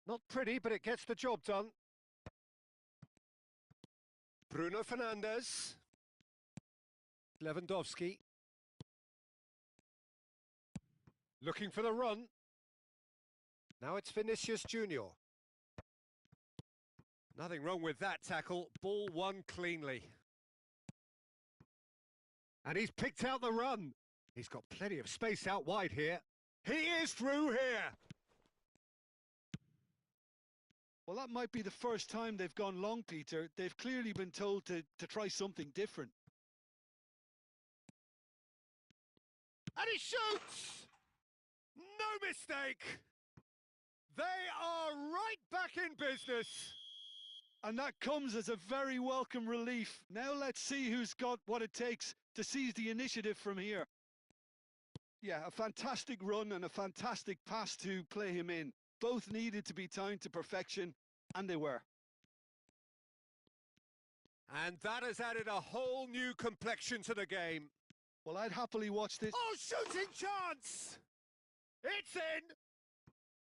Not pretty, but it gets the job done. Bruno Fernandes. Lewandowski. Looking for the run. Now it's Vinicius Junior. Nothing wrong with that tackle. Ball won cleanly. And he's picked out the run. He's got plenty of space out wide here. He is through here. Well, that might be the first time they've gone long, Peter. They've clearly been told to try something different. And he shoots! No mistake! They are right back in business. And that comes as a very welcome relief. Now let's see who's got what it takes to seize the initiative from here. Yeah, a fantastic run and a fantastic pass to play him in. Both needed to be timed to perfection, and they were. And that has added a whole new complexion to the game. Well, I'd happily watch this. Oh, shooting chance! It's in!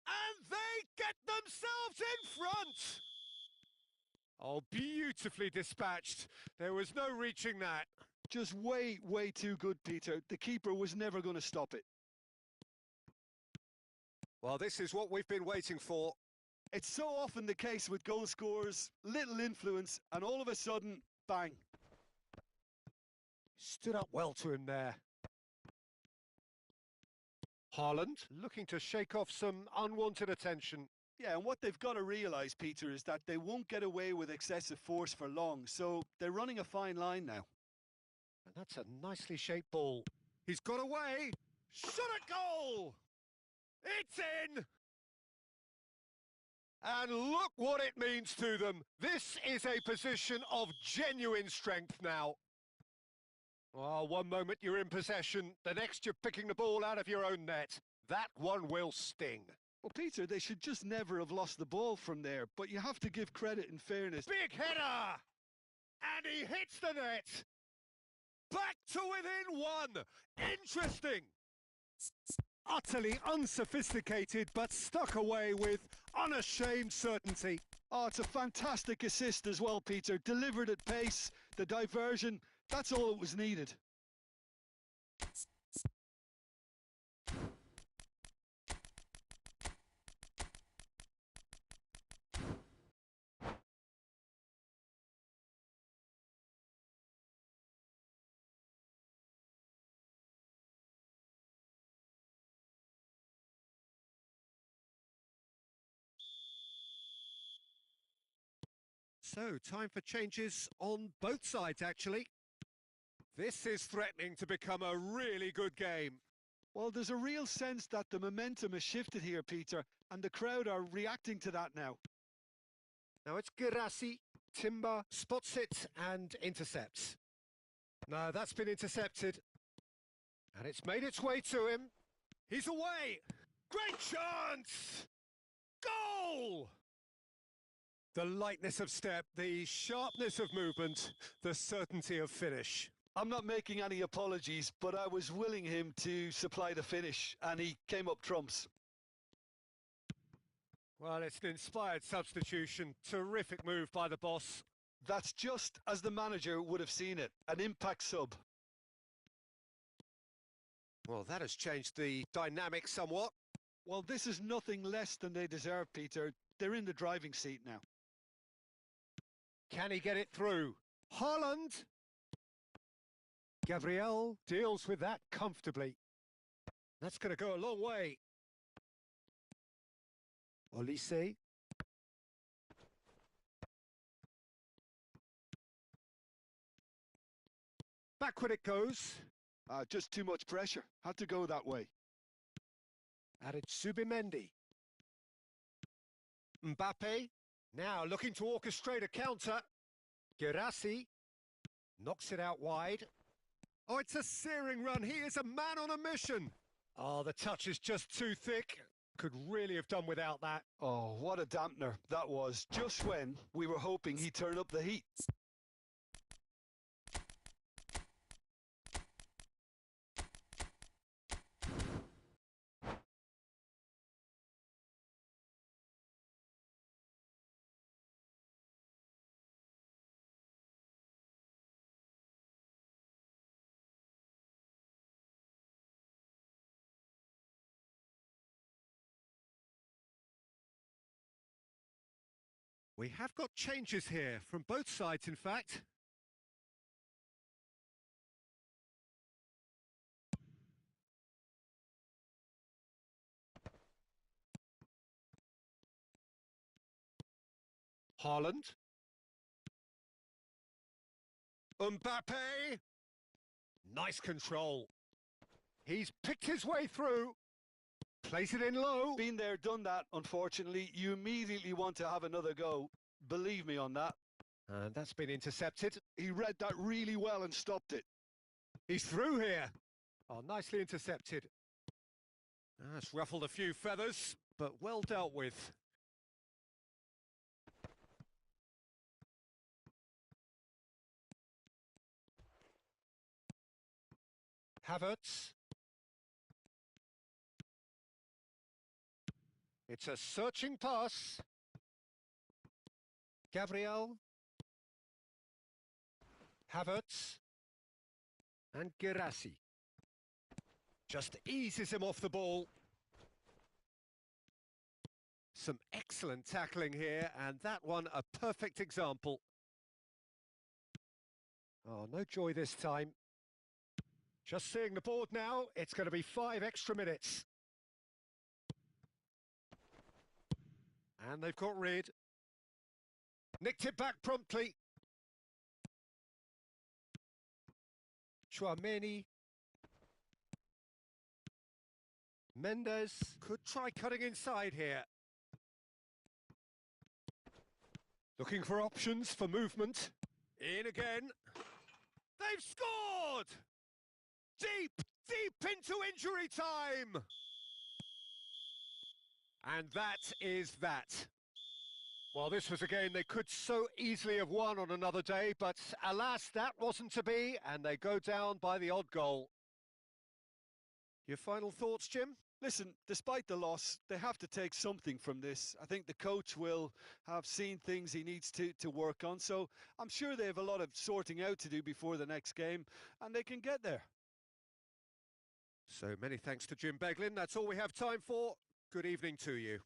And they get themselves in front! Oh, beautifully dispatched. There was no reaching that. Just way, way too good, Peter. The keeper was never going to stop it. Well, this is what we've been waiting for. It's so often the case with goal scorers, little influence, and all of a sudden, bang. Stood up well to him there. Haaland looking to shake off some unwanted attention. Yeah, and what they've got to realise, Peter, is that they won't get away with excessive force for long, so they're running a fine line now. And that's a nicely shaped ball. He's got away! Shot at goal! It's in! And look what it means to them. This is a position of genuine strength now. Oh, one moment you're in possession, the next you're picking the ball out of your own net. That one will sting. Well, Peter, they should just never have lost the ball from there, but you have to give credit and fairness. Big header! And he hits the net! Back to within one! Interesting! Utterly unsophisticated, but stuck away with unashamed certainty. Oh, it's a fantastic assist as well, Peter. Delivered at pace, the diversion, that's all that was needed. So, time for changes on both sides, actually. This is threatening to become a really good game. Well, there's a real sense that the momentum has shifted here, Peter, and the crowd are reacting to that now. Now it's Girassi, Timber spots it and intercepts. No, that's been intercepted. And it's made its way to him. He's away! Great chance! Goal! The lightness of step, the sharpness of movement, the certainty of finish. I'm not making any apologies, but I was willing him to supply the finish, and he came up trumps. Well, it's an inspired substitution. Terrific move by the boss. That's just as the manager would have seen it, an impact sub. Well, that has changed the dynamic somewhat. Well, this is nothing less than they deserve, Peter. They're in the driving seat now. Can he get it through? Haaland! Gabriel deals with that comfortably. That's going to go a long way. Olise. Backward it goes. Just too much pressure. Had to go that way. Added Subimendi. Mbappe. Now looking to orchestrate a counter. Girassi knocks it out wide. Oh, it's a searing run. He is a man on a mission. Oh, the touch is just too thick. Could really have done without that. Oh, what a dampener that was, just when we were hoping he'd turn up the heat. We have got changes here, from both sides in fact. Haaland. Mbappe. Nice control. He's picked his way through. Place it in low. Been there, done that, unfortunately. You immediately want to have another go. Believe me on that. And that's been intercepted. He read that really well and stopped it. He's through here. Oh, nicely intercepted. That's ruffled a few feathers, but well dealt with. Havertz. It's a searching pass. Gabriel. Havertz. And Girassi. Just eases him off the ball. Some excellent tackling here, and that one a perfect example. Oh, no joy this time. Just seeing the board now, it's going to be 5 extra minutes. And they've got rid. Nicked it back promptly. Chouameni. Mendes could try cutting inside here. Looking for options for movement. In again. They've scored! Deep, deep into injury time! And that is that. Well, this was a game they could so easily have won on another day, but alas, that wasn't to be, and they go down by the odd goal. Your final thoughts, Jim? Listen, despite the loss, they have to take something from this. I think the coach will have seen things he needs to work on, so I'm sure they have a lot of sorting out to do before the next game, and they can get there. So many thanks to Jim Beglin. That's all we have time for. Good evening to you.